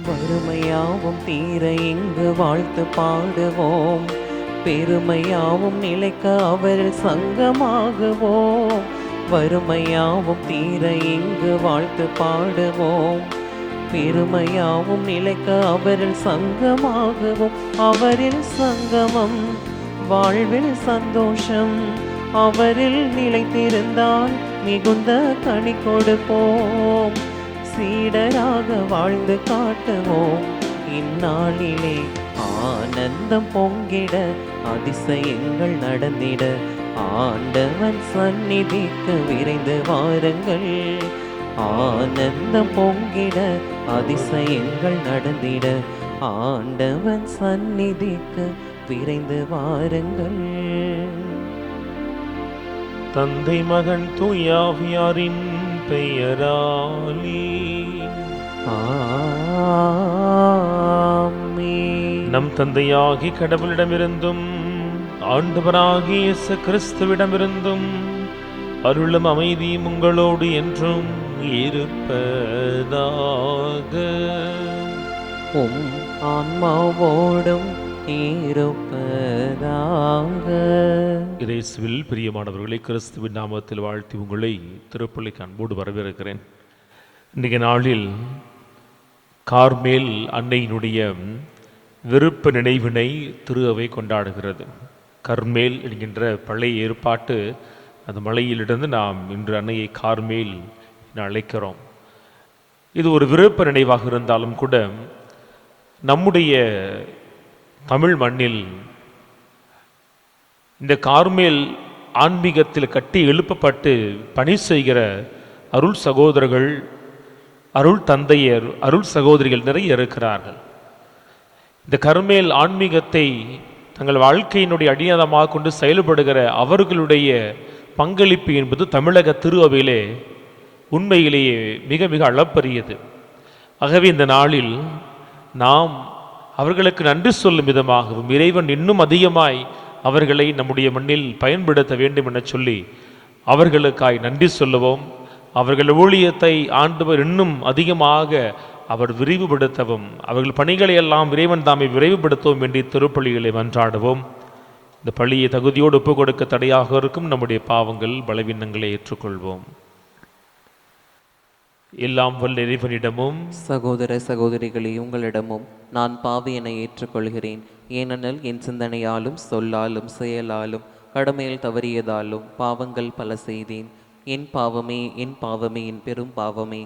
வறுமையாவும் தீர இங்கு வாழ்த்து பாடுவோம், பெருமையாவும் நிலைக்க அவரில் சங்கமாகுவோம். வறுமையாவும் தீர இங்கு வாழ்த்து பாடுவோம், பெருமையாவும் நிலைக்க அவரில் சங்கமாகுவோம். அவரில் சங்கமம் வாழ்வில் சந்தோஷம், அவரில் நிலைத்திருந்தால் மிகுந்த கனி கொடுப்போம். சீடராக வாழ்ந்து காட்டுவோம், இந்நாளிலே ஆனந்தம் பொங்கிட அதிசயங்கள் நடந்திட ஆண்டவன் சந்நிதிக்கு விரைந்து வாருங்கள். ஆனந்தம் பொங்கிட அதிசயங்கள் நடந்திட ஆண்டவன் சந்நிதிக்கு விரைந்து வாருங்கள். தந்தை மகன் தூயாவியாரின் பெயராலே ஆமென். நம் தந்தையாகி கடவுளிடமிருந்தும் ஆண்டவராகிய இயேசு கிறிஸ்துவிடமிருந்தும் அருளும் அமைதியும் உங்களோடு என்றும் இருப்பதாக. உம் ஆன்மாவோடும் இருப்பதாக. இயேசுவில் பிரியமானவர்களை, கிறிஸ்துவின் நாமத்தில் வாழ்த்தி உங்களை திருப்பள்ளிக்கு அன்போடு வரவேற்கிறேன். இன்றைய நாளில் கார்மேல் அன்னையினுடைய விருப்ப நினைவினை திரு அவை கொண்டாடுகிறது. கர்மேல் என்கின்ற பழைய ஏற்பாட்டு அந்த மலையிலிருந்து நாம் இன்று அன்னையை கார்மேல் என அழைக்கிறோம். இது ஒரு விருப்ப நினைவாக இருந்தாலும் கூட நம்முடைய தமிழ் மண்ணில் இந்த கார்மேல் ஆன்மீகத்தில் கட்டி எழுப்பப்பட்டு பணி செய்கிற அருள் சகோதரர்கள், அருள் தந்தையர், அருள் சகோதரிகள் நிறைய இருக்கிறார்கள். இந்த கர்மேல் ஆன்மீகத்தை தங்கள் வாழ்க்கையினுடைய அடியாதமாக கொண்டு செயல்படுகிற அவர்களுடைய பங்களிப்பு என்பது தமிழக திரு அவையிலே உண்மையிலேயே மிக மிக அளப்பரியது. ஆகவே இந்த நாளில் நாம் அவர்களுக்கு நன்றி சொல்லும் விதமாகவும் இறைவன் இன்னும் அதிகமாய் அவர்களை நம்முடைய மண்ணில் பயன்படுத்த வேண்டும் என சொல்லி அவர்களுக்காய் நன்றி சொல்லுவோம். அவர்கள் ஊழியத்தை ஆண்டவர் இன்னும் அதிகமாக அவர் விரிவுபடுத்தவும், அவர்கள் பணிகளை எல்லாம் இறைவன் தாமே விரைவுபடுத்தவும் வேண்டிய திருப்பலிகளை மன்றாடுவோம். இந்த பள்ளியை தகுதியோடு ஒப்புக் கொடுக்க தடையாக இருக்கும் நம்முடைய பாவங்கள் பலவீனங்களை ஏற்றுக்கொள்வோம். எல்லாம் வல்ல இறைவனிடமும் சகோதர சகோதரிகளே, உங்களிடமும் நான் பாவி என ஏற்றுக்கொள்கிறேன். ஏனெனில் என் சிந்தனையாலும் சொல்லாலும் செயலாலும் கடமையில் தவறியதாலும் பாவங்கள் பல செய்தேன். என் பாவமே என் பாவமே என் பெரும் பாவமே.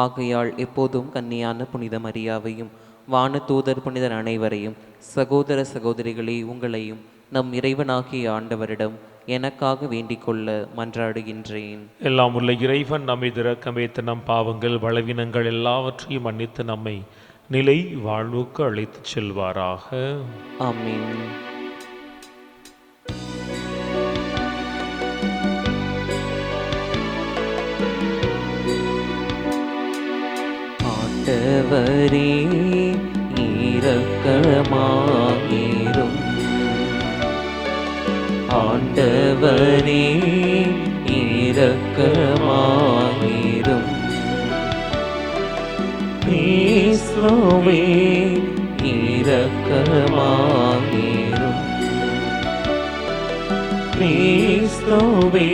ஆகையால் எப்போதும் கன்னியான புனித மரியாவையும் வான தூதர் புனிதர் அனைவரையும், சகோதர சகோதரிகளே உங்களையும் நம் இறைவனாகிய ஆண்டவரிடம் எனக்காக வேண்டிக் கொள்ள மன்றாடுகின்றேன். எல்லாம் உள்ள இறைவன் நம்மை இரக்கம் வைத்து நம் பாவங்கள் பலவீனங்கள் எல்லாவற்றையும் மன்னித்து நம்மை நிலை வாழ்வுக்கு அழைத்து செல்வாராக. ஆமென். ஆண்டவரே இரக்கமாயிரும். ஆண்டவரே இரக்கமாயிரும். கிறிஸ்துவே இரக்கமாயிரும். கிறிஸ்துவே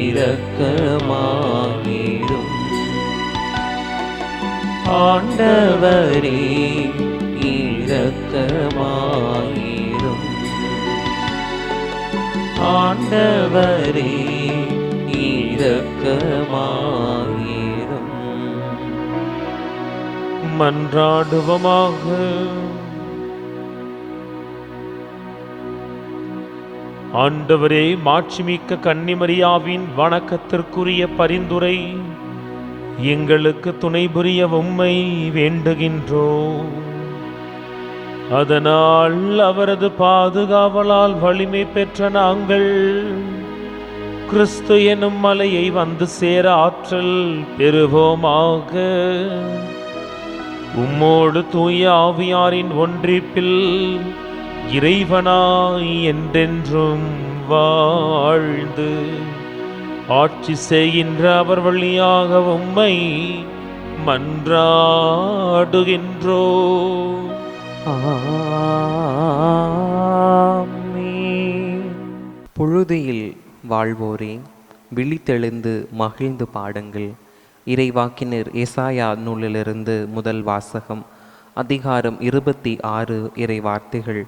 இரக்கமாயிரும். ஆண்டவரே இரக்கமாயிரும். ஆண்டவரே இரக்கமாயிரும். மன்றாடுவோமாக. ஆண்டவரே, மாட்சிமிக்க கன்னிமரியாவின் வணக்கத்திற்குரிய பரிந்துரை எங்களுக்கு துணை புரிய உம்மை வேண்டுகின்றோம். அதனால் அவரது பாதுகாவலால் வலிமை பெற்ற நாங்கள் கிறிஸ்து எனும் மலையை வந்து சேர ஆற்றல் பெறுவோமாக. உம்மோடு தூய ஆவியாரின் ஒன்றிப்பில் இறைவனாய் என்றென்றும் வாழ்ந்து ஆட்சி செய்கின்ற அவர் வழியாக உம்மை மன்றாடுகின்றோம். ஆமென். புழுதியில் வாழ்வோரே, விழித்தெழுந்து மகிழ்ந்து பாடுங்கள். இறைவாக்கினர் ஏசாயா நூலிலிருந்து முதல் வாசகம். அதிகாரம் 26 இறை வார்த்தைகள்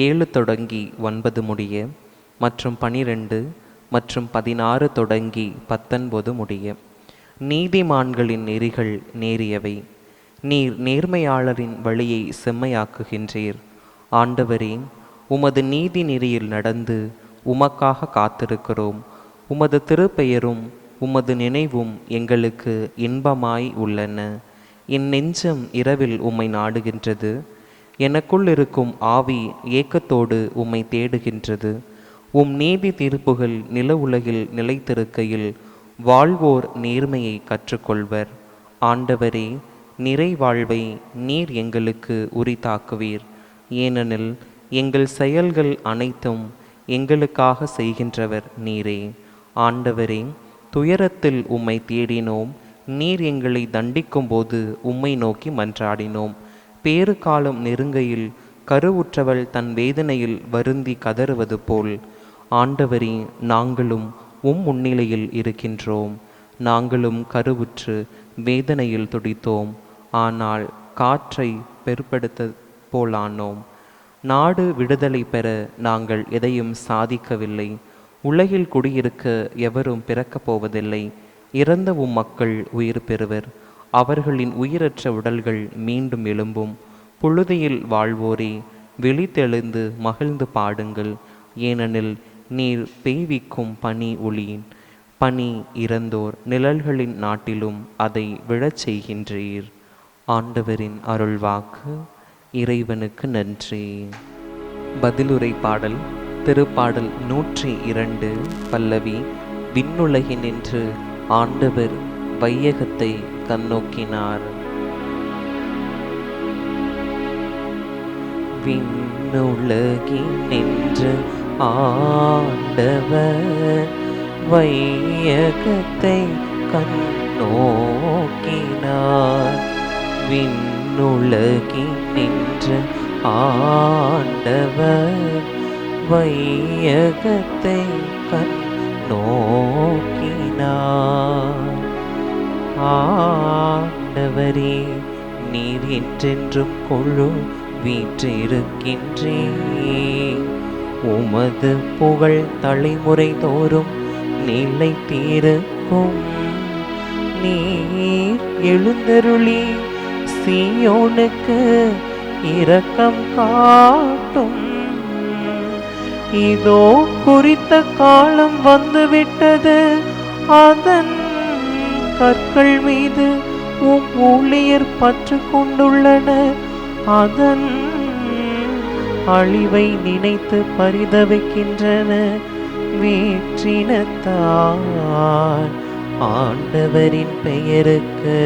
7 தொடங்கி 9 முடிய மற்றும் 12 மற்றும் 16 தொடங்கி 19 முடிய. நீதிமான்களின் நெறிகள் நேரியவை, நீர் நேர்மையாளரின் வழியை செம்மையாக்குகின்றீர். ஆண்டவரே, உமது நீதி நெறியில் நடந்து உமக்காக காத்திருக்கிறோம். உமது திருப்பெயரும் உமது நினைவும் எங்களுக்கு இன்பமாய் உள்ளன. என் நெஞ்சம் இரவில் உம்மை நாடுகின்றது, எனக்குள் இருக்கும் ஆவி ஏக்கத்தோடு உம்மை தேடுகின்றது. உம் நீதி தீர்ப்புகள் நில உலகில் நிலைத்திருக்கையில் வாழ்வோர் நேர்மையை கற்றுக்கொள்வர். ஆண்டவரே, நிறை வாழ்வை நீர் எங்களுக்கு உரித்தாக்குவீர். ஏனெனில் எங்கள் செயல்கள் அனைத்தும் எங்களுக்காக செய்கின்றவர் நீரே. ஆண்டவரே, துயரத்தில் உம்மை தேடினோம். நீர் எங்களை தண்டிக்கும் போது உம்மை நோக்கி மன்றாடினோம். பேறு காலம் நெருங்கையில் கருவுற்றவள் தன் வேதனையில் வருந்தி கதறுவது போல் ஆண்டவரே, நாங்களும் உம் முன்னிலையில் இருக்கின்றோம். நாங்களும் கருவுற்று வேதனையில் துடித்தோம். ஆனால் காற்றை பெருப்படுத்த போலானோம். நாடு விடுதலை பெற நாங்கள் எதையும் சாதிக்கவில்லை. உலகில் குடியிருக்க எவரும் பிறக்கப் போவதில்லை. இறந்த மக்கள் உயிர் பெறுவர். அவர்களின் உயிரற்ற உடல்கள் மீண்டும் எழும்பும். புழுதியில் வாழ்வோரே, விழித்தெழுந்து மகிழ்ந்து பாடுங்கள். ஏனெனில் நீர் பெய்விக்கும் பனி ஒளி, பனி இறந்தோர் நிழல்களின் நாட்டிலும் அதை விழச் செய்கின்றீர். ஆண்டவரின் அருள்வாக்கு. இறைவனுக்கு நன்றி. பதிலுரை பாடல். திருப்பாடல் 102 பல்லவி. விண்ணுலகினின்று ஆண்டவர் வையகத்தை கண்ணோக்கினார். விண்ணுலகினின்று ஆண்டவர் வையகத்தை கண்ணோக்கினார். விண்ணுலகினின்று ஆண்டவர் வையகத்தை கண்ணோக்கினார். ஆண்டவரே, நீர் என்றென்றும் கொழு வீற்றிருக்கின்றீர். உமது புகழ் தலைமுறை தோறும் நிலைத்திருக்கும். நீர் எழுந்தருளி சீயோனுக்கு இரக்கம் காட்டும். இதோ குறித்த காலம் வந்துவிட்டது. அதன் கற்கள் மீது உம் ஊழியர் பற்று கொண்டுள்ளனர். அதன் அழிவை நினைத்து பரிதவிக்கின்றன. வேற்றினத்தார் ஆண்டவரின் பெயருக்கு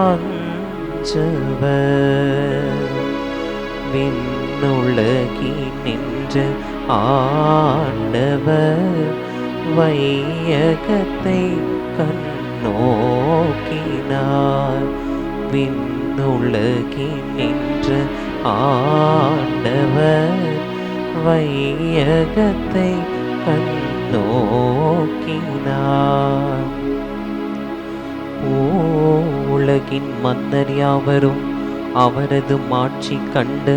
அஞ்சுவர். விண்ணுலகினின்று ஆண்டவர் வையகத்தை கண்ணோக்கினார். விண்ணுலகினின்று ஆண்டவர் வையகத்தை கண்ணோக்கினார். உலகின் மன்னர் யாவரும் அவரது மாட்சி கண்டு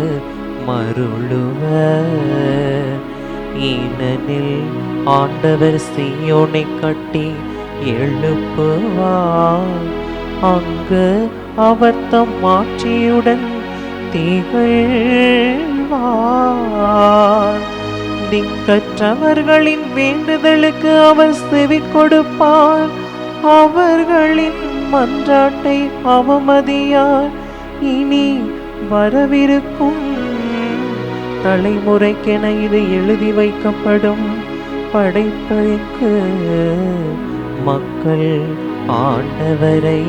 மருளுவர். ஏனெனில் ஆண்டவர் சீயோனை கட்டி எழுப்புவார். அங்கு அவர் தம் மாட்சியுடன் திகழ்வார். திக்கற்றவர்களின் வேண்டுதலுக்கு அவர் செவி கொடுப்பார். அவர்களின் மன்றாட்டை அவமதியார். இனி வரவிருக்கும் தலைமுறைக்கென இது எழுதி வைக்கப்படும். படைப்பதற்கு மக்கள் ஆண்டவரை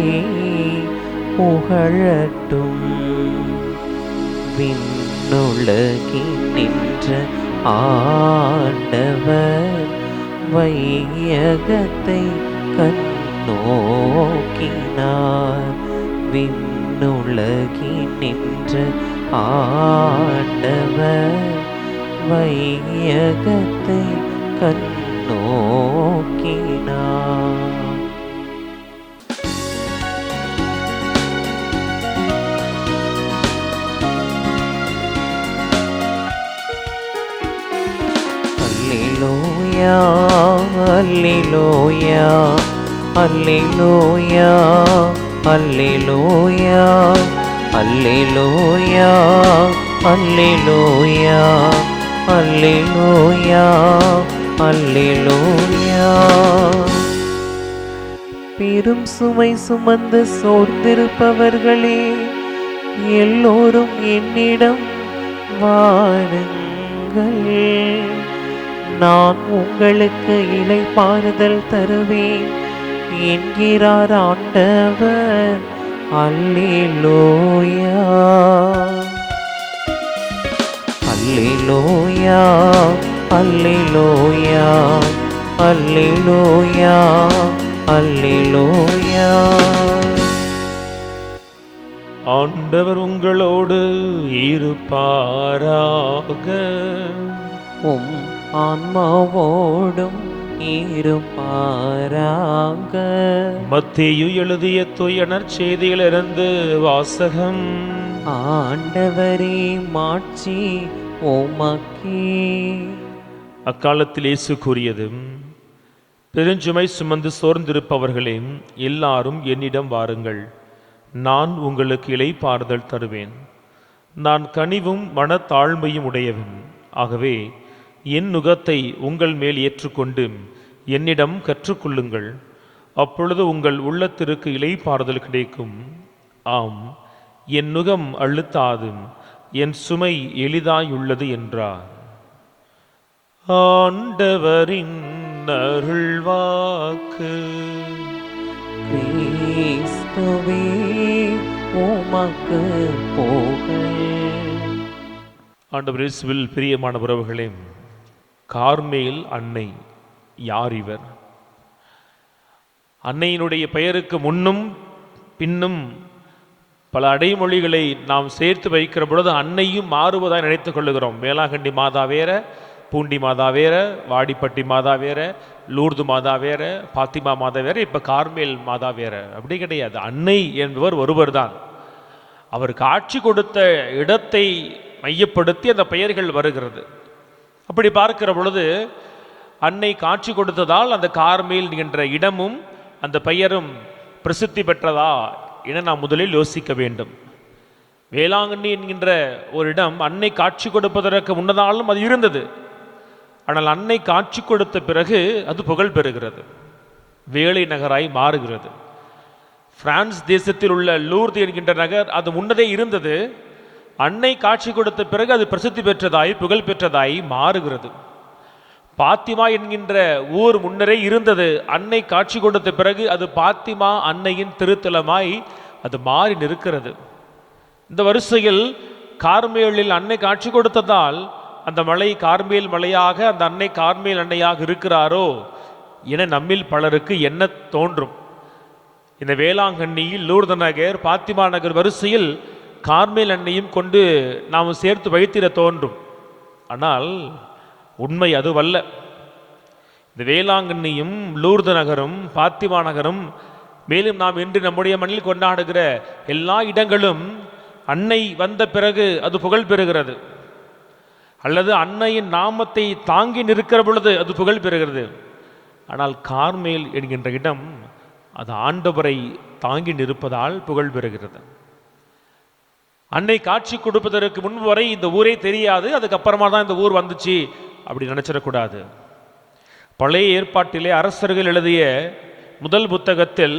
புகழட்டும். விண்ணுலகினின்ற ஆண்டவர் வையகத்தை கண்ணோக்கினார். விண்ணுலகில் நின்று ஆண்டவர் வையகத்தை கண்ணோக்கினார். அல்லேலூயா அல்லேலூயா அல்லேலூயா அல்லேலூயா அல்லேலூயா அல்லேலூயா அல்லேலூயா அல்லேலூயா. பெரும் சுமை சுமந்து சோர்ந்திருப்பவர்களே, எல்லோரும் என்னிடம் வாருங்கள், நான் உங்களுக்கு இளைப்பாறுதல் தருவேன் என்கிறார் ஆண்டவர். அல்லேலூயா அல்லேலூயா அல்லேலூயா அல்லேலூயா அல்லேலூயா. ஆண்டவர் உங்களோடு இருப்பாராக. உம் ஆன்மாவோடும் இருப்பாராக. மத்தேயு எழுதிய தூய நற்செய்தியிலிருந்து வாசகம். ஆண்டவரே மாட்சி உமக்கே. அக்காலத்தில் இயேசு கூறியது, பெருஞ்சுமை சுமந்து சோர்ந்திருப்பவர்களே, எல்லாரும் என்னிடம் வாருங்கள், நான் உங்களுக்கு இளைப்பாறுதல் தருவேன். நான் கனிவும் மனத்தாழ்மையும் உடையவன், ஆகவே என் நுகத்தை உங்கள் மேல் ஏற்றுக்கொண்டு என்னிடம் கற்றுக்கொள்ளுங்கள், அப்பொழுது உங்கள் உள்ளத்திற்கு இளைப்பாறுதல் கிடைக்கும். ஆம், என் நுகம் அழுத்தாது, என் சுமை எளிதாயுள்ளது என்றார். ஆண்டவரின் அருள்வாக்கு. கிறிஸ்துவே உமக்கு புகழ். ஆண்டவர் இயேசுவில் பிரியமான உறவுகளே, கார்மேல் அன்னை யார் இவர்? அன்னையினுடைய பெயருக்கு முன்னும் பின்னும் பல அடைமொழிகளை நாம் சேர்த்து வைக்கிற பொழுது அன்னையும் மாறுவதாக நினைத்துக் கொள்ளுகிறோம். வேளாங்கண்ணி மாதா வேற, பூண்டி மாதா வேற, வாடிப்பட்டி மாதா வேற, லூர்து மாதா வேற, பாத்திமா மாதா வேற, இப்போ கார்மேல் மாதா வேற. அப்படி கிடையாது. அன்னை என்பவர் ஒருவர் தான். அவர் காட்சி கொடுத்த இடத்தை மையப்படுத்தி அந்த பெயர்கள் வருகிறது. அப்படி பார்க்கிற பொழுது அன்னை காட்சி கொடுத்ததால் அந்த கார்மேல் என்ற இடமும் அந்த பெயரும் பிரசித்தி பெற்றதா என நாம் முதலில் யோசிக்க வேண்டும். வேளாங்கண்ணி என்கின்ற ஒரு இடம் அன்னை காட்சி கொடுப்பதற்கு முன்னதாலும் அது இருந்தது. ஆனால் அன்னை காட்சி கொடுத்த பிறகு அது புகழ் பெறுகிறது, வேலை நகராய் மாறுகிறது. பிரான்ஸ் தேசத்தில் உள்ள லூர்து என்கின்ற நகர் அது முன்னதே இருந்தது. அன்னை காட்சி கொடுத்த பிறகு அது பிரசித்தி பெற்றதாய் புகழ் பெற்றதாய் மாறுகிறது. பாத்திமா என்கின்ற ஊர் முன்னரே இருந்தது. அன்னை காட்சி கொடுத்த பிறகு அது பாத்திமா அன்னையின் திருத்தலமாய் அது மாறி நிற்கிறது. இந்த வரிசையில் கார்மேலில் அன்னை காட்சி கொடுத்ததால் அந்த மலை கார்மேல் மலையாக, அந்த அன்னை கார்மேல் அன்னையாக இருக்கிறாரோ என நம்மில் பலருக்கு என்ன தோன்றும். இந்த வேளாங்கண்ணியில் லூர்து நகர், பாத்திமா நகர் வரிசையில் கார்மேல் அன்னையும் கொண்டு நாம் சேர்த்து வைத்திட தோன்றும். ஆனால் உண்மை அதுவல்ல. இந்த வேளாங்கண்ணியும் லூர்து நகரும் பாத்திமா நகரும் மேலும் நாம் இன்று நம்முடைய மண்ணில் கொண்டாடுகிற எல்லா இடங்களும் அன்னை வந்த பிறகு அது புகழ் பெறுகிறது, அல்லது அன்னையின் நாமத்தை தாங்கி நிற்கிற பொழுது அது புகழ் பெறுகிறது. ஆனால் கார்மேல் என்கின்ற இடம் அது ஆண்டவரை தாங்கி நிற்பதால் புகழ் பெறுகிறது. அன்னை காட்சி கொடுப்பதற்கு முன்பு வரை இந்த ஊரே தெரியாது, அதுக்கப்புறமா தான் இந்த ஊர் வந்துச்சு அப்படி நினைச்சிடக்கூடாது. பழைய ஏற்பாட்டிலே அரசர்கள் எழுதிய முதல் புத்தகத்தில்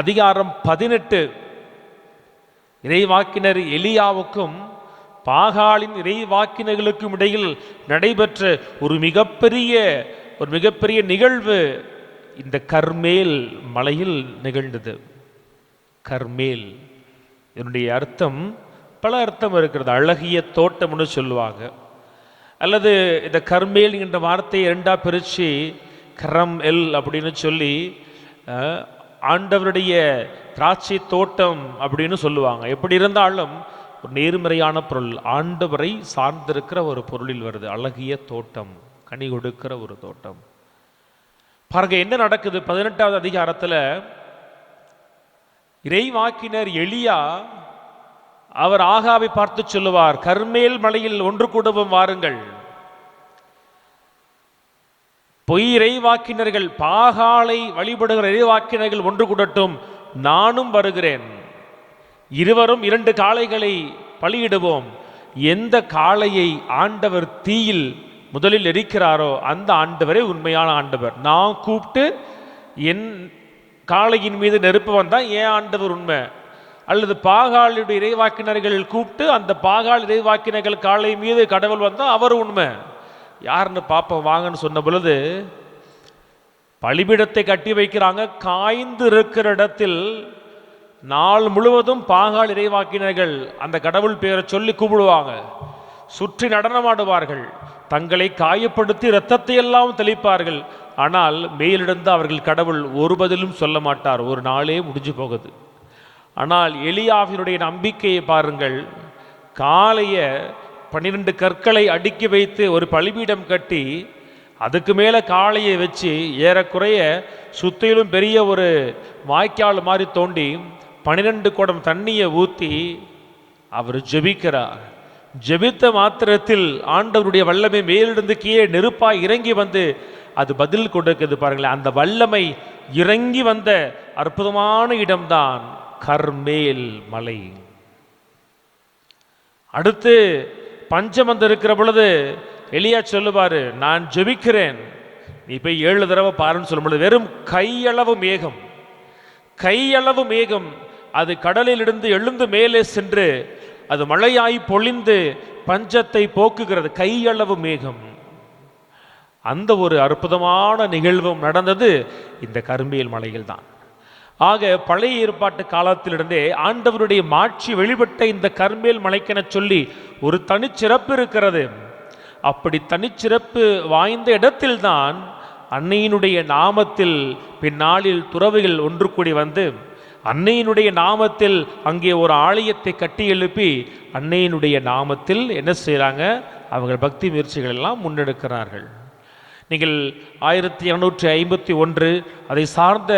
அதிகாரம் 18 இறைவாக்கினர் எலியாவுக்கும் பாகாலின் இறைவாக்கினர்களுக்கும் இடையில் நடைபெற்ற ஒரு மிகப்பெரிய நிகழ்வு இந்த கர்மேல் மலையில் நிகழ்ந்தது. கர்மேல் என்னுடைய அர்த்தம் பல அர்த்தம் இருக்கிறது. அழகிய தோட்டம்னு சொல்லுவாங்க, அல்லது இந்த கர்மேல் என்ற வார்த்தையை இரண்டா பிரித்து கரம் எல் அப்படின்னு சொல்லி ஆண்டவருடைய திராட்சை தோட்டம் அப்படின்னு சொல்லுவாங்க. எப்படி இருந்தாலும் ஒரு நேர்மறையான பொருள், ஆண்டவரை சார்ந்திருக்கிற ஒரு பொருளில் வருது. அழகிய தோட்டம், கனி கொடுக்கிற ஒரு தோட்டம். பாருங்க என்ன நடக்குது. 18வது அதிகாரத்தில் இறைவாக்கினர் எலியா அவர் ஆகாவை பார்த்து சொல்லுவார், கர்மேல் மலையில் ஒன்று கூடவும் வாருங்கள். பொய் இறைவாக்கினர்கள், பாகாலை வழிபடுகிற இறைவாக்கினர்கள் ஒன்று கூடட்டும், நானும் வருகிறேன். இருவரும் 2 காளைகளை பலியிடுவோம். எந்த காளையை ஆண்டவர் தீயில் முதலில் எரிக்கிறாரோ அந்த ஆண்டவரே உண்மையான ஆண்டவர். நான் கூப்பிட்டு என் காளையின் மீது நெருப்பு வந்தால் ஏன் ஆண்டவர் உண்மை, அல்லது பாகாளுடைய இறைவாக்கினர்கள் கூப்பிட்டு அந்த பாகால் இறைவாக்கினர்கள் காளை மீது கடவுள் வந்தால் அவர் உண்மை. யாருன்னு பார்ப்போம் வாங்கன்னு சொன்ன பொழுது பலிபீடத்தை கட்டி வைக்கிறாங்க. காய்ந்து இருக்கிற இடத்தில் நாள் முழுவதும் பாகால் இறைவாக்கினர்கள் அந்த கடவுள் பெயரை சொல்லி கூப்பிடுவாங்க, சுற்றி நடனமாடுவார்கள், தங்களை காயப்படுத்தி இரத்தத்தை எல்லாம் தெளிப்பார்கள். ஆனால் மேலிருந்து அவர்கள் கடவுள் ஒரு பதிலும் சொல்ல மாட்டார். ஒரு நாளே முடிஞ்சு போகுது. ஆனால் எலியாவினுடைய நம்பிக்கையை பாருங்கள். காளைய 12 கற்களை அடுக்கி வைத்து ஒரு பலிபீடம் கட்டி அதுக்கு மேலே காளையை வச்சு ஏறக்குறைய சுத்திலும் பெரிய ஒரு வாய்க்கால் மாதிரி தோண்டி 12 குடம் தண்ணியை ஊற்றி அவர் ஜெபிக்கிறார். ஜெபித்த மாத்திரத்தில் ஆண்டவருடைய வல்லமை மேலிருந்து கீழே நெருப்பாய் இறங்கி வந்து அது பதில் கொடுக்குது. பாருங்களேன், அந்த வல்லமை இறங்கி வந்த அற்புதமான இடம்தான் கர்மேல் மலை. அடுத்து பஞ்சம் வந்து இருக்கிற பொழுது எலியா சொல்லுவாரு, நான் ஜெபிக்கிறேன், நீ போய் 7 தடவை பாருன்னு சொல்லும் பொழுது வெறும் கையளவு மேகம், கையளவு மேகம் அது கடலில் இருந்து எழுந்து மேலே சென்று அது மழையாய் பொழிந்து பஞ்சத்தை போக்குகிறது. கையளவு மேகம். அந்த ஒரு அற்புதமான நிகழ்வும் நடந்தது இந்த கர்மேல் மலையில் தான். ஆக பழைய ஏற்பாட்டு காலத்திலிருந்தே ஆண்டவருடைய மாட்சி வெளிப்பட்ட இந்த கர்மேல் மலைக்கென சொல்லி ஒரு தனிச்சிறப்பு இருக்கிறது. அப்படி தனிச்சிறப்பு வாய்ந்த இடத்தில்தான் அன்னையினுடைய நாமத்தில் பின்னாளில் துறவிகள் ஒன்று கூடி வந்து அன்னையினுடைய நாமத்தில் அங்கே ஒரு ஆலயத்தை கட்டி எழுப்பி அன்னையினுடைய நாமத்தில் என்ன செய்கிறாங்க, அவர்கள் பக்தி முயற்சிகள் எல்லாம் முன்னெடுக்கிறார்கள். நீங்கள் 1251 அதை சார்ந்த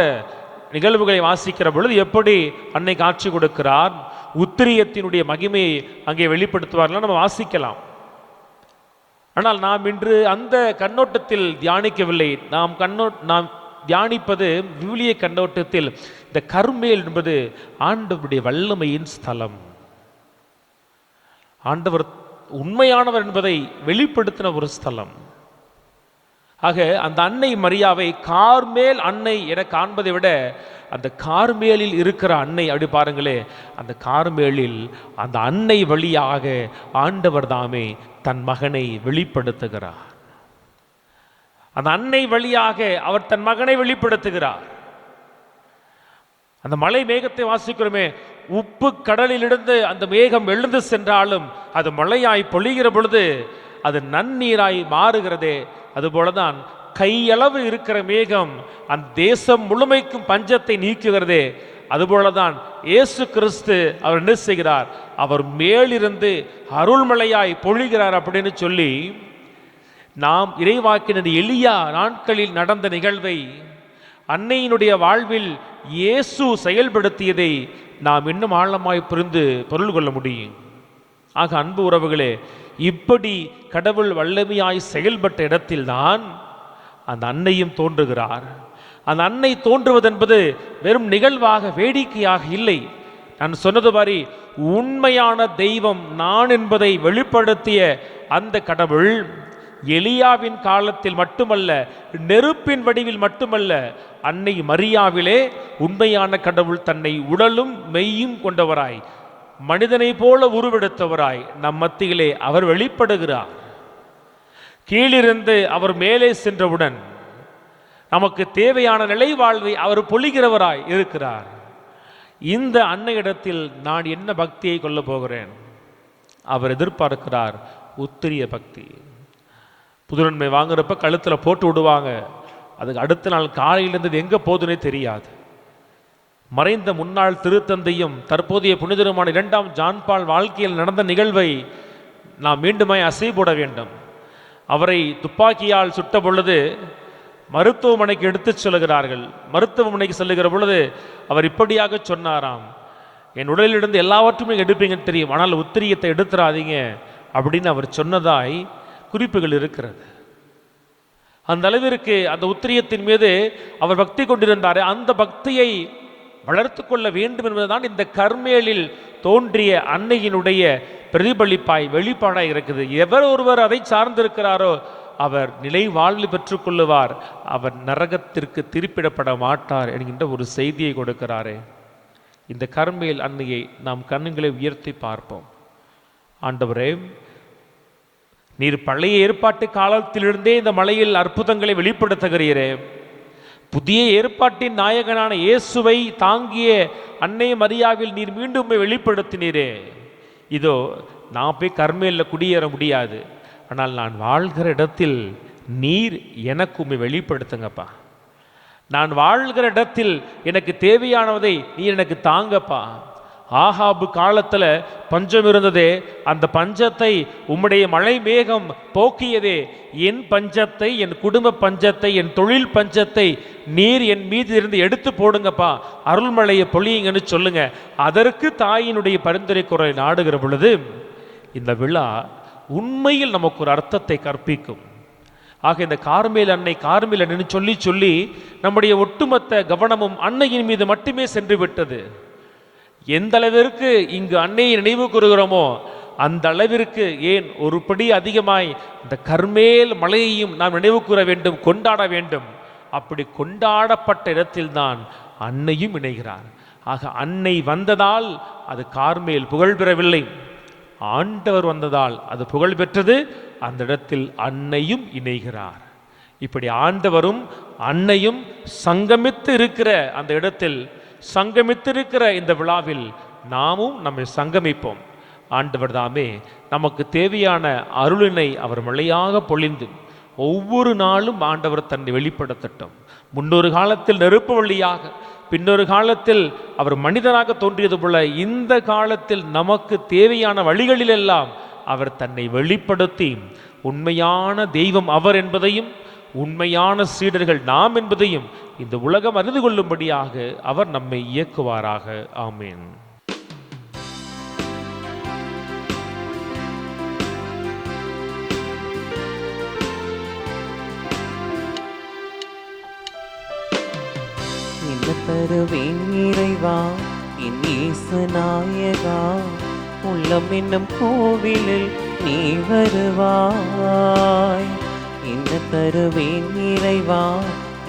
நிகழ்வுகளை வாசிக்கிற பொழுது எப்படி அன்னை காட்சி கொடுக்கிறார், உத்திரியத்தினுடைய மகிமையை அங்கே வெளிப்படுத்துவார்கள் நம்ம வாசிக்கலாம். ஆனால் நாம் இன்று அந்த கண்ணோட்டத்தில் தியானிக்கவில்லை. நாம் தியானிப்பது விவிலிய கண்ணோட்டத்தில் இந்த கர்மேல் என்பது ஆண்டவருடைய வல்லமையின் ஸ்தலம். ஆண்டவர் உண்மையானவர் என்பதை வெளிப்படுத்தின ஒரு ஸ்தலம். ஆக அந்த அன்னை மரியாவை கார்மேல் அன்னை என காண்பதை விட அந்த கார்மேலில் இருக்கிற அன்னை அப்படி பாருங்களே, அந்த கார்மேலில் அந்த அன்னை வழியாக ஆண்டவர் தாமே தன் மகனை வெளிப்படுத்துகிறார். அந்த அன்னை வழியாக அவர் தன் மகனை வெளிப்படுத்துகிறார். அந்த மலை மேகத்தை வாசிக்கிறோமே, உப்பு கடலிலிருந்து அந்த மேகம் எழுந்து சென்றாலும் அது மழையாய் பொழிகிற பொழுது அது நன்னீராய் மாறுகிறதே, அதுபோலதான் கையளவு இருக்கிற மேகம் அந்த தேசம் முழுமைக்கும் பஞ்சத்தை நீக்குகிறதே, அதுபோலதான் இயேசு கிறிஸ்து அவர் என்ன செய்கிறார், அவர் மேலிருந்து அருள்மழையாய் பொழிகிறார் அப்படின்னு சொல்லி நாம் இறைவாக்கினர் எலியா நாட்களில் நடந்த நிகழ்வை அன்னையினுடைய வாழ்வில் இயேசு செயல்படுத்தியதை நாம் இன்னும் ஆழமாய் புரிந்து பொருள் கொள்ள முடியும். ஆக அன்பு உறவுகளே, இப்படி கடவுள் வல்லமையாய் செயல்பட்ட இடத்தில்தான் அந்த அன்னையும் தோன்றுகிறார். அந்த அன்னை தோன்றுவது என்பது வெறும் நிகழ்வாக வேடிக்கையாக இல்லை. நான் சொன்னது மாதிரி உண்மையான தெய்வம் நான் என்பதை வெளிப்படுத்திய அந்த கடவுள் எலியாவின் காலத்தில் மட்டுமல்ல, நெருப்பின் வடிவில் மட்டுமல்ல, அன்னை மரியாவிலே உண்மையான கடவுள் தன்னை உடலும் மெய்யும் கொண்டவராய் மனிதனை போல உருவெடுத்தவராய் நம் மத்தியிலே அவர் வெளிப்படுகிறார். கீழிருந்து அவர் மேலே சென்றவுடன் நமக்கு தேவையான நிலை வாழ்வை அவர் பொழிகிறவராய் இருக்கிறார். இந்த அன்னையிடத்தில் நான் என்ன பக்தியை கொள்ள போகிறேன்? அவர் எதிர்பார்க்கிறார் உத்திரிய பக்தி. புதுநன்மை வாங்குறப்ப கழுத்தில் போட்டு விடுவாங்க. அதுக்கு அடுத்த நாள் காலையிலேருந்து எங்கே போதுன்னே தெரியாது. மறைந்த முன்னாள் திருத்தந்தையும் தற்போதைய புனிதருமான 2ஆம் ஜான் பால் வாழ்க்கையில் நடந்த நிகழ்வை நாம் மீண்டுமாய் அசைபோட வேண்டும். அவரை துப்பாக்கியால் சுட்ட பொழுது மருத்துவமனைக்கு எடுத்துச் செல்கிறார்கள். மருத்துவமனைக்கு செல்லுகிற பொழுது அவர் இப்படியாக சொன்னாராம், என் உடலிலிருந்து எல்லாவற்றுமே எடுப்பீங்கன்னு தெரியும், ஆனால் உத்திரியத்தை எடுத்துறாதீங்க அப்படின்னு அவர் சொன்னதாய் குறிப்புகள் இருக்கிறது. அந்த அளவிற்கு அந்த உத்திரியத்தின் மீது அவர் பக்தி கொண்டிருந்தார். அந்த பக்தியை வளர்த்து கொள்ள வேண்டும் என்பதுதான் இந்த கர்மேலில் தோன்றிய அன்னையினுடைய பிரதிபலிப்பாய் வெளிப்பாடாய் இருக்குது. எவர் ஒருவர் அதை சார்ந்திருக்கிறாரோ அவர் நிலை வாழ்வு பெற்றுக்கொள்ளுவார், அவர் நரகத்திற்கு திருப்பிடப்பட மாட்டார் என்கின்ற ஒரு செய்தியை கொடுக்கிறாரே. இந்த கர்மேல் அன்னையை நாம் கண்ணுங்களை உயர்த்தி பார்ப்போம். ஆண்டவரே, நீர் பழைய ஏற்பாட்டு காலத்திலிருந்தே இந்த மலையில் அற்புதங்களை வெளிப்படுத்துகிறீரே. புதிய ஏற்பாட்டின் நாயகனான இயேசுவை தாங்கிய அன்னை மரியாவில் நீர் மீண்டும் வெளிப்படுத்தினீரே. இதோ நான் போய் கர்மேலில் குடியேற முடியாது, ஆனால் நான் வாழ்கிற இடத்தில் நீர் எனக்கு வெளிப்படுத்துங்கப்பா. நான் வாழ்கிற இடத்தில் எனக்கு தேவையானதை நீர் எனக்கு தாங்கப்பா. ஆகாபு காலத்தில் பஞ்சம் இருந்ததே, அந்த பஞ்சத்தை உம்முடைய மழை மேகம் போக்கியதே. என் பஞ்சத்தை, என் குடும்ப பஞ்சத்தை, என் தொழில் பஞ்சத்தை நீர் என் மீது இருந்து எடுத்து போடுங்கப்பா, அருள்மழையை பொழியுங்கன்னு சொல்லுங்க. அதற்கு தாயினுடைய பரிந்துரை குரலை நாடுகிற பொழுது இந்த விழா உண்மையில் நமக்கு ஒரு அர்த்தத்தை கற்பிக்கும். ஆக இந்த கார்மேல் அன்னை கார்மேல் அன்னைன்னு சொல்லி சொல்லி நம்முடைய ஒட்டுமொத்த கவனமும் அன்னையின் மீது மட்டுமே சென்று விட்டது. எந்த அளவிற்கு இங்கு அன்னையை நினைவு கூறுகிறோமோ அந்த அளவிற்கு, ஏன் ஒரு படி அதிகமாய் இந்த கர்மேல் மலையையும் நாம் நினைவு கூற வேண்டும், கொண்டாட வேண்டும். அப்படி கொண்டாடப்பட்ட இடத்தில்தான் அன்னையும் இணைகிறார். ஆக அன்னை வந்ததால் அது கார்மேல் புகழ் பெறவில்லை, ஆண்டவர் வந்ததால் அது புகழ் பெற்றது. அந்த இடத்தில் அன்னையும் இணைகிறார். இப்படி ஆண்டவரும் அன்னையும் சங்கமித்து இருக்கிற அந்த இடத்தில், சங்கமித்திருக்கிற இந்த விழாவில் நாமும் நம்மை சங்கமிப்போம். ஆண்டவர் தாமே நமக்கு தேவையான அருளினை அவர் மழையாக பொழிந்து ஒவ்வொரு நாளும் ஆண்டவர் தன்னை வெளிப்படுத்தட்டும். முன்னொரு காலத்தில் நெருப்பு வழியாக, பின்னொரு காலத்தில் அவர் மனிதனாக தோன்றியது போல இந்த காலத்தில் நமக்கு தேவையான வழிகளிலெல்லாம் அவர் தன்னை வெளிப்படுத்தி உண்மையான தெய்வம் அவர் என்பதையும் உண்மையான சீடர்கள் நாம் என்பதையும் இந்த உலகம் அறிந்து கொள்ளும்படியாக அவர் நம்மை இயக்குவாராக. ஆமேன். என்ன தருவேன் இறைவா என் இயேசு நாயகா, உள்ளம் என்னும் கோவிலில் நீ வருவாய். என்ன தருவேன் இறைவா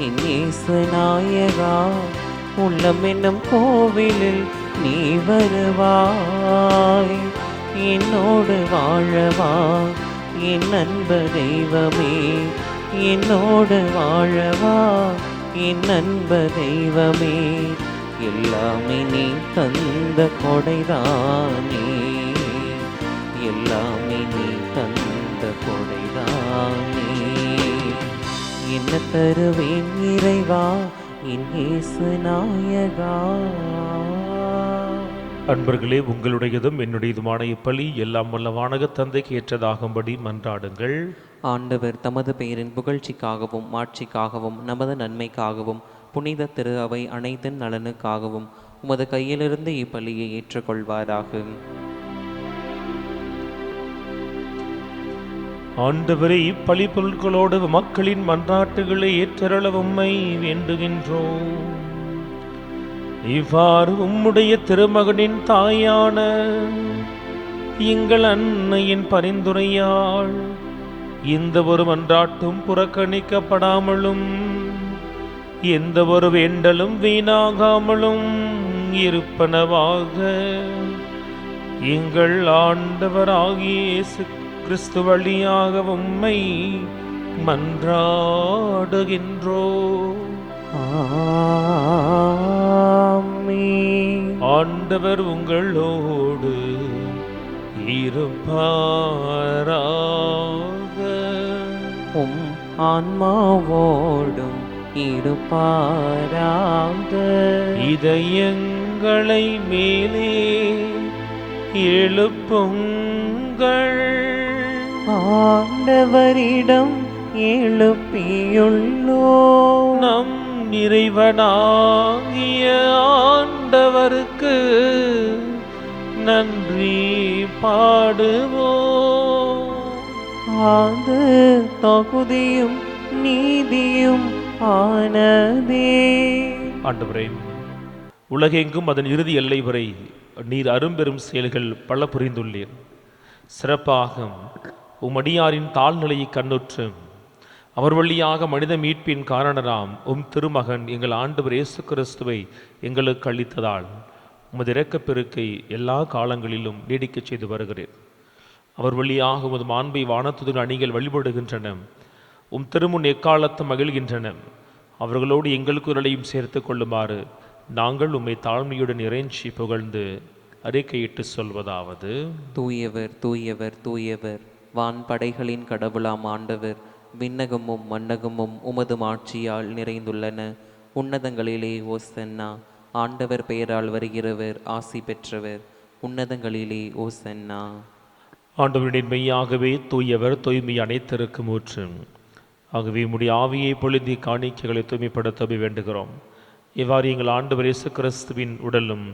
என் இயேசு நாயகா, உள்ளம் என்னும் கோவிலில் நீ வருவாய். என்னோடு வாழவா என் அன்பு தெய்வமே, என்னோடு வாழவா என் அன்பு தெய்வமே. எல்லாமே நீ தந்த கொடைதானே, எல்லாமே நீ தந்த கொடைதானே. என்ன தருவேன் இறைவா என் இயேசு நாயகா. அன்பர்களே, உங்களுடையதும் என்னுடையதுமான இப்பலி எல்லாம் வல்ல வானக தந்தைக்கு ஏற்றதாகும்படி மன்றாடுங்கள். ஆண்டவர் தமது பெயரின் புகழ்ச்சிக்காகவும் மாட்சிக்காகவும் நமது நன்மைக்காகவும் புனித திரு அவை அனைத்தின் நலனுக்காகவும் உமது கையிலிருந்து இப்பலியை ஏற்றுக்கொள்வாராக. ஆண்டவரே, இப்பலி பொருட்களோடு மக்களின் மன்றாட்டுகளை ஏற்றருள உம்மை வேண்டுகின்றோம். இவ்வாறு உம்முடைய திருமகனின் தாயான எங்கள் அன்னையின் பரிந்துரையால் இந்த ஒரு மன்றாட்டும் புறக்கணிக்கப்படாமலும் எந்த ஒரு வேண்டலும் வீணாகாமலும் இருப்பனவாக. எங்கள் ஆண்டவராகிய இயேசு கிறிஸ்து வழியாக உம்மை மன்றாடுகின்றோம். ஆமென். ஆண்டவர் உங்களோடு இருப்பாராக. உம் ஆன்மாவோடும் இருப்பாராக. இதயங்களை மேலே எழுப்புங்கள், ஆண்டவரிடம் எழுப்பியுள்ளோ நம் இறைவனாகிய ஆண்டவருக்கு நன்றி பாடுவோம். அது தகுதியும் நீதியும் ஆனதே. ஆண்டவரே, உலகெங்கும் அதன் இறுதி எல்லை வரை நீர் அரும்பெரும் செயல்கள் பல புரிந்துள்ளீர். சிறப்பாக உமடியாரின் தாழ்நிலையை கண்ணுற்று அவர் வழியாக மனித மீட்பின் காரணராம் திருமகன் எங்கள் ஆண்டவர் இயேசு கிறிஸ்துவை எங்களுக்கு அளித்ததால் உமது இரக்கப் பெருக்கை எல்லா காலங்களிலும் நீடிக்கச் செய்து வருகிறேன். அவர் வழியாக உமது மாண்பை வானத்துடன் அணிகள் வழிபடுகின்றன, திருமுன் எக்காலத்தும் மகிழ்கின்றன. அவர்களோடு எங்கள் குரலையும் சேர்த்து கொள்ளுமாறு நாங்கள் உம்மை தாழ்மையுடன் இறைஞ்சி புகழ்ந்து அறிக்கையிட்டு சொல்வதாவது: தூயவர் தூயவர் தூயவர், வான் படைகளின் கடவுளாம் ஆண்டவர். விண்ணகமும் மன்னகமும் உமது ஆட்சியால் நிறைந்துள்ளன. உன்னதங்களிலே ஓசன்னா. ஆண்டவர் பெயரால் வருகிறவர் ஆசி பெற்றவர். உன்னதங்களிலே ஓசன்னா. ஆண்டவருடைய மெய்யாகவே தூயவர், தூய்மை அனைத்திற்கு ஊற்று. ஆகவே உம்முடைய ஆவியை பொழுதி காணிக்கைகளை தூய்மைப்படுத்த வேண்டுகிறோம். இவ்வாறு எங்கள் ஆண்டவர் இயேசு கிறிஸ்துவின் உடலும்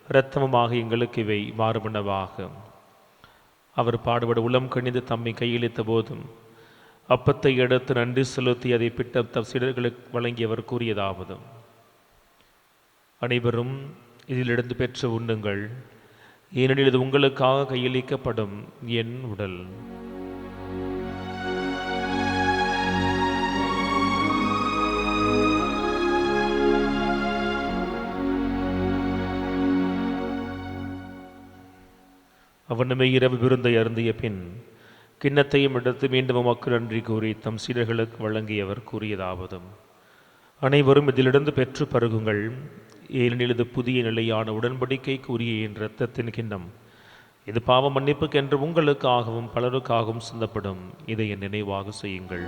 இரத்தமுமாக எங்களுக்கு இவை மாறுபனவாக. அவர் பாடுபட உளம் கணிந்து தம்மை கையளித்த போதும் அப்பத்தை எடுத்து நன்றி செலுத்தி அதை பிட்ட தம் சீடர்களுக்கு வழங்கியவர் கூறியதாவது: அனைவரும் இதிலிருந்து பெற்று உண்ணுங்கள், ஏனெனில் இது உங்களுக்காக கையளிக்கப்படும் என் உடல். அவனுமே இரவு விருந்தை அருந்திய பின் கிண்ணத்தையும் எடுத்து மீண்டும் உமக்கு நன்றி கூறி தம் சீடர்களுக்கு வழங்கியவர் கூறியதாவது: அனைவரும் இதிலிருந்து பெற்று பருகுங்கள், ஏனெனில் இது புதிய நிலையான உடன்படிக்கைக்கு உரிய என் இரத்தத்தின் கிண்ணம். இது பாவ மன்னிப்புக்கென்று உங்களுக்காகவும் பலருக்காகவும் சிந்தப்படும். இதை என் நினைவாக செய்யுங்கள்.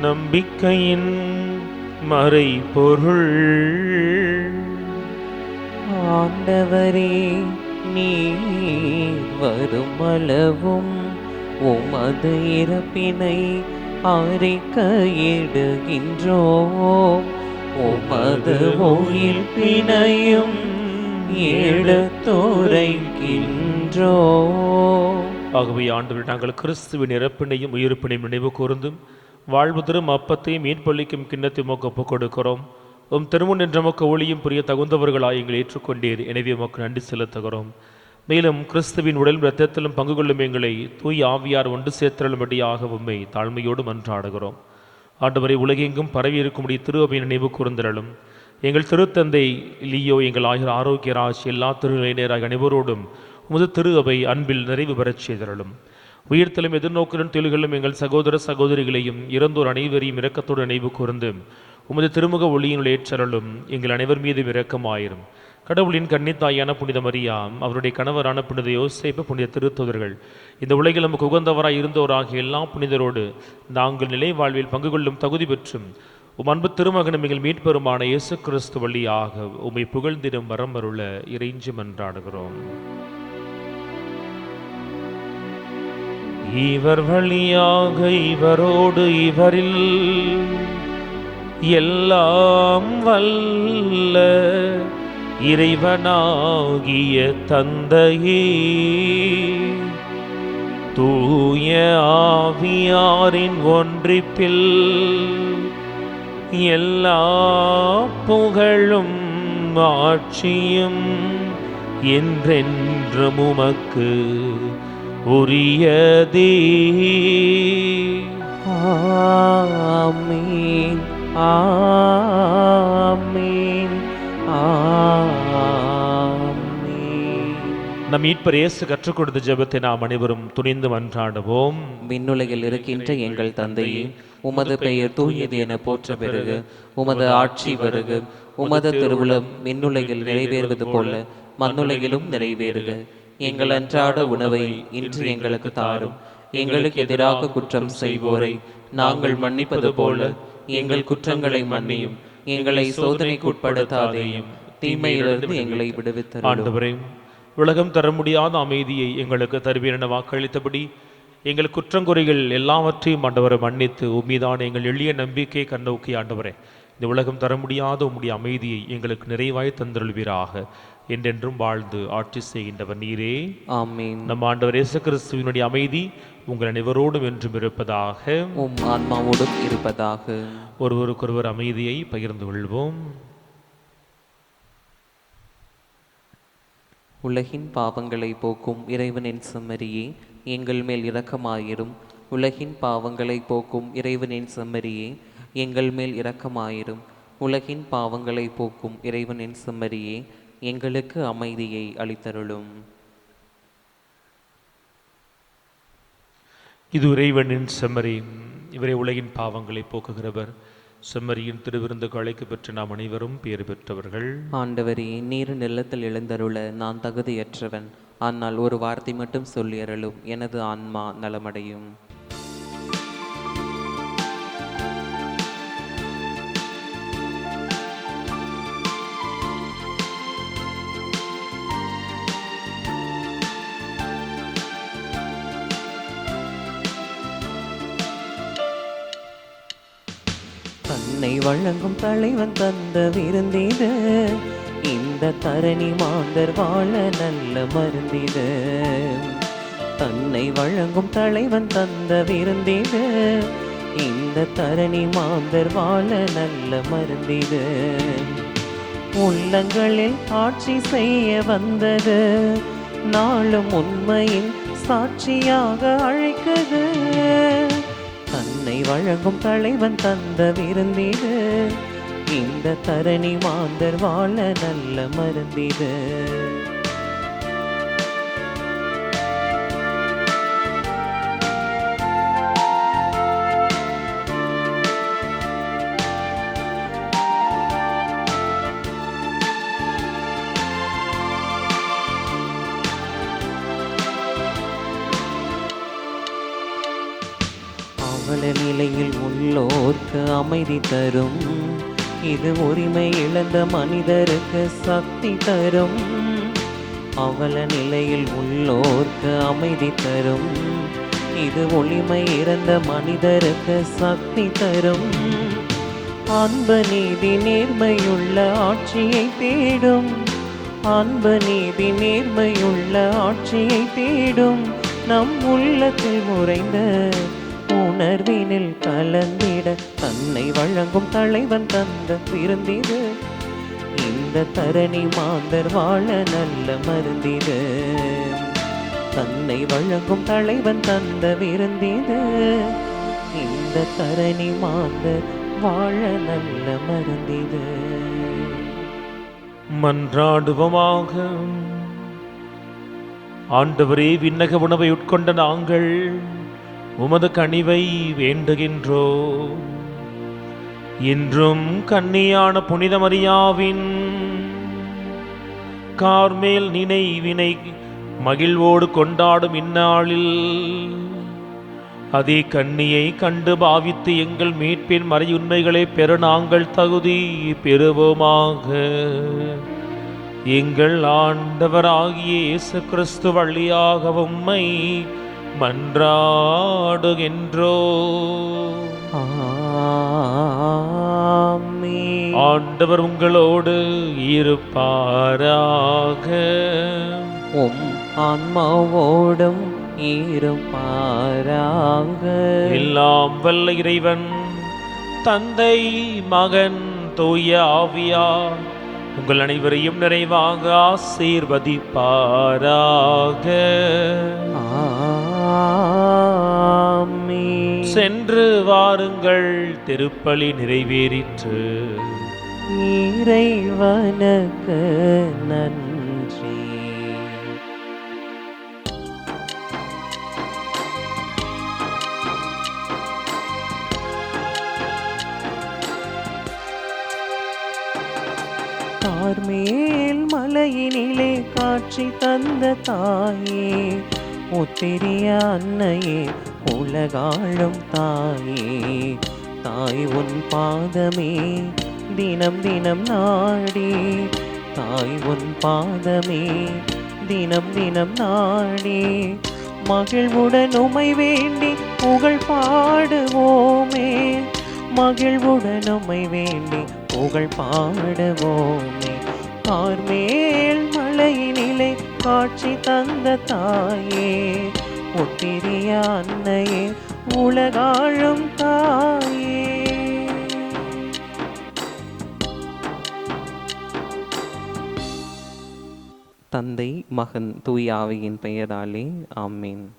நம்பிக்கையின் மறைபொருள். ஆண்டவரே, நீர் வருமளவும் உமது இறப்பினை அறிக்கையிடுகின்றோம். உமது உயிர்ப்பினையும் எடுத்துரைக்கின்றோம். ஆகவே ஆண்டவர், நாங்கள் கிறிஸ்துவின் இறப்பினையும் உயிர்ப்பினையும் நினைவு கூர்ந்தும் வாழ்வு தரும் அப்பத்தையும் மீன்பளிக்கும் கிண்ணத்தை உமக்கு ஒப்புக் கொடுக்கிறோம். திருமுன் என்ற உமக்கு ஒளியும் புரிய தகுந்தவர்களாய் எங்களை ஏற்றுக்கொண்டீர். எனவே உமக்கு நன்றி செலுத்துகிறோம். மேலும் கிறிஸ்துவின் உடல் இரத்தத்திலும் பங்கு கொள்ளும் எங்களை தூய் ஆவியார் ஒன்று சேர்த்தலும்படியாக உம்மை தாழ்மையோடு மன்றாடுகிறோம். ஆண்டவரை, உலகெங்கும் பரவி இருக்கும்படி திரு அவை நினைவு கூர்ந்தலும். எங்கள் திருத்தந்தை லியோ, எங்கள் ஆரோக்கியராஜ், எல்லா திருநிலையினராக அனைவரோடும் உமது திரு அவை அன்பில் நிறைவு பெறச் செய்தருளும். உயிர்த்தலும் எதிர்நோக்குடன் தொழில்களும் எங்கள் சகோதர சகோதரிகளையும் இறந்தோர் அனைவரையும் இரக்கத்தோடு நினைவு கூர்ந்து உமது திருமுக ஒளியினுள் ஏற்றருளும். எங்கள் அனைவர் மீதும் இரக்கமாயிரும். கடவுளின் கன்னித்தாயான புனித மரியாம், அவருடைய கணவரான புனித யோசேப்பு, புனித திருத்தூதர்கள், இந்த உலகில் நமக்கு உகந்தவராய் இருந்தோராகிய எல்லா புனிதரோடு நாங்கள் நிலை வாழ்வில் பங்கு கொள்ளும் தகுதி பெற்றும் அன்பு திருமகனும் எங்கள் மீட்பெருமான இயேசு கிறிஸ்து வழியாக உம்மை புகழ்ந்திடும் வரம் அருள இறைஞ்சி மன்றாடுகிறோம். இவர் வழியாக, இவரோடு, இவரில் எல்லாம் வல்ல இறைவனாகிய தந்தையே, தூய ஆவியாரின் ஒன்றிப்பில் எல்லா புகழும் ஆட்சியும் என்றென்றும் உமக்கு உரியதே. ஆமீன், ஆமீன், ஆமீன். நம் மீட்பர் இயேசு கற்றுக் கொடுத்த ஜெபத்தை நாம் அனைவரும் துணிந்து மன்றாடுவோம். விண்ணுலகில் இருக்கின்ற எங்கள் தந்தையே, உமது பெயர் தூயது என போற்ற பெருக. உமது ஆட்சி வருக. உமது திருவுளம் விண்ணுலகில் நிறைவேறுவது போல மண்ணுலகிலும் நிறைவேறுக. எங்கள் அன்றாட உணவை இன்று எங்களுக்கு தாரும். எங்களுக்கு எதிராக குற்றம் செய்வோரை நாங்கள் மன்னிப்பது போல எங்கள் குற்றங்களை மன்னியும். எங்களை சோதனைக்கு உட்படுத்தாதேயும், தீமையிலிருந்து எங்களை விடுவித்தருளும். ஆண்டவரே, உலகம் தர முடியாத அமைதியை எங்களுக்கு தருவீர் என வாக்களித்தபடி எங்கள் குற்றங்குறைகள் எல்லாவற்றையும் ஆண்டவரை மன்னித்து உம்மீதான எங்கள் எளிய நம்பிக்கை கண்ணோக்கி ஆண்டவரே, இந்த உலகம் தர முடியாத உம்முடைய அமைதியை எங்களுக்கு நிறைவாய் தந்தருள்வீராக. என்றென்றும் வாழ்ந்து ஆட்சி செய்கின்றவர் நீரே. ஆமென். நம் ஆண்டவர் இயேசு கிறிஸ்துவினுடைய அமைதி உங்கள் அனைவரோடும் என்றும் இருப்பதாக. உம் ஆன்மாவோடும் இருப்பதாக. ஒருவருக்கொருவர் அமைதியை பகிர்ந்து கொள்வோம். உலகின் பாவங்களை போக்கும் இறைவனின் செம்மறியே, எங்கள் மேல் இரக்கமாயிரும். உலகின் பாவங்களை போக்கும் இறைவனின் செம்மறியே, எங்கள் மேல் இரக்கமாயிரும். உலகின் பாவங்களை போக்கும் இறைவனின் செம்மறியே, எங்களுக்கு அமைதியை அளித்தருளும். இது இறைவனின் செம்மறி, இவரே உலகின் பாவங்களை போக்குகிறவர். செம்மறியின் திருவிருந்துக்கு அழைக்க பெற்ற நாம் அனைவரும் பேறு பெற்றவர்கள். ஆண்டவரே, நீர் நிலத்தில் எழுந்தருள நான் தகுதியற்றவன். ஆனால் ஒரு வார்த்தை மட்டும் சொல்லி அருளும், எனது ஆன்மா நலமடையும். தன்னை வழங்கும் தலைவன் தந்த விருந்திட, இந்த தரணி மாந்தர் வாழ நல்ல மருந்திட. தன்னை வழங்கும் தலைவன் தந்த விருந்திட, இந்த தரணி மாந்தர் வாழ நல்ல மருந்திட. உள்ளங்களில் ஆட்சி செய்ய வந்தது, நாளும் உண்மையின் சாட்சியாக அழைக்குது. தன்னை வழங்கும் தலைவன் தந்த விருந்திடு, இந்த தரணி மாந்தர் வாழ நல்ல மருந்திடு. அவல நிலையில் உள்ளோர்க்கு அமைதி தரும், இது உரிமை இழந்த மனிதருக்கு சக்தி தரும். அவல நிலையில் உள்ளோர்க்கு அமைதி தரும், இது ஒளிமை இழந்த மனிதருக்கு சக்தி தரும். அன்பு நீதி நேர்மையுள்ள ஆட்சியை தேடும், அன்பு நீதி நேர்மையுள்ள ஆட்சியை தேடும். நம் உள்ளத்தில் உறைந்த உணர்வினில் கலந்திட, தன்னை வழங்கும் தலைவன் தந்த விருந்திடு, இந்த தரணி மாந்தர் வாழ நல்ல மருந்திடு. தன்னை வழங்கும் தலைவன் தந்த விருந்திடு, இந்த தரணி மாந்தர் வாழ நல்ல மருந்திடு. மன்றாடுவோமாக. ஆண்டவரே, விண்ணக உணவை உட்கொண்ட நாங்கள் உமது கனிவை வேண்டுகின்றோம். இன்றும் கன்னியான புனித மரியாவின் கார்மேல் நினைவினை மகிழ்வோடு கொண்டாடும் இந்நாளில் அதே கன்னியை கண்டு பாவித்து எங்கள் மீட்பின் மறையுண்மைகளை பெற நாங்கள் தகுதி பெறுவோமாக. எங்கள் ஆண்டவராகிய இயேசு கிறிஸ்து வழியாக உம்மை மன்றாடுகின்றோ. ஆண்டவர் உங்களோடு இருப்பாராக. உம் ஆன்மாவோடும் இருப்பாராக. எல்லாம் வல்ல இறைவன் தந்தை, மகன், தூய ஆவியார் உங்கள் அனைவரையும் நிறைவாக ஆசீர்வதிப்பாராக. ஆமென். சென்று வாருங்கள், திருப்பலி நிறைவேறிற்று. இறைவனுக்கு நன்றி. கார்மேல் மலையினிலே காட்சி தந்த தாயே, ஒத்திரிய அன்னையே, உலகாளும் தாயே, தாய் உன் பாதமே தினம் தினம் நாடி, தாய் உன் பாதமே தினம் தினம் நாடி, மகிழ்வுடன் உமை வேண்டி புகழ் பாடுவோமே, மகிழ்வுடன் உமை வேண்டி புகழ் பாடுவோமே. கார்மேல் மலையினிலே காட்சி தந்த தாயே, ஒத்திரிய அன்னையே, உலகாளும் தாயே. தந்தை, மகன், தூய ஆவியின் பெயராலே ஆமென்.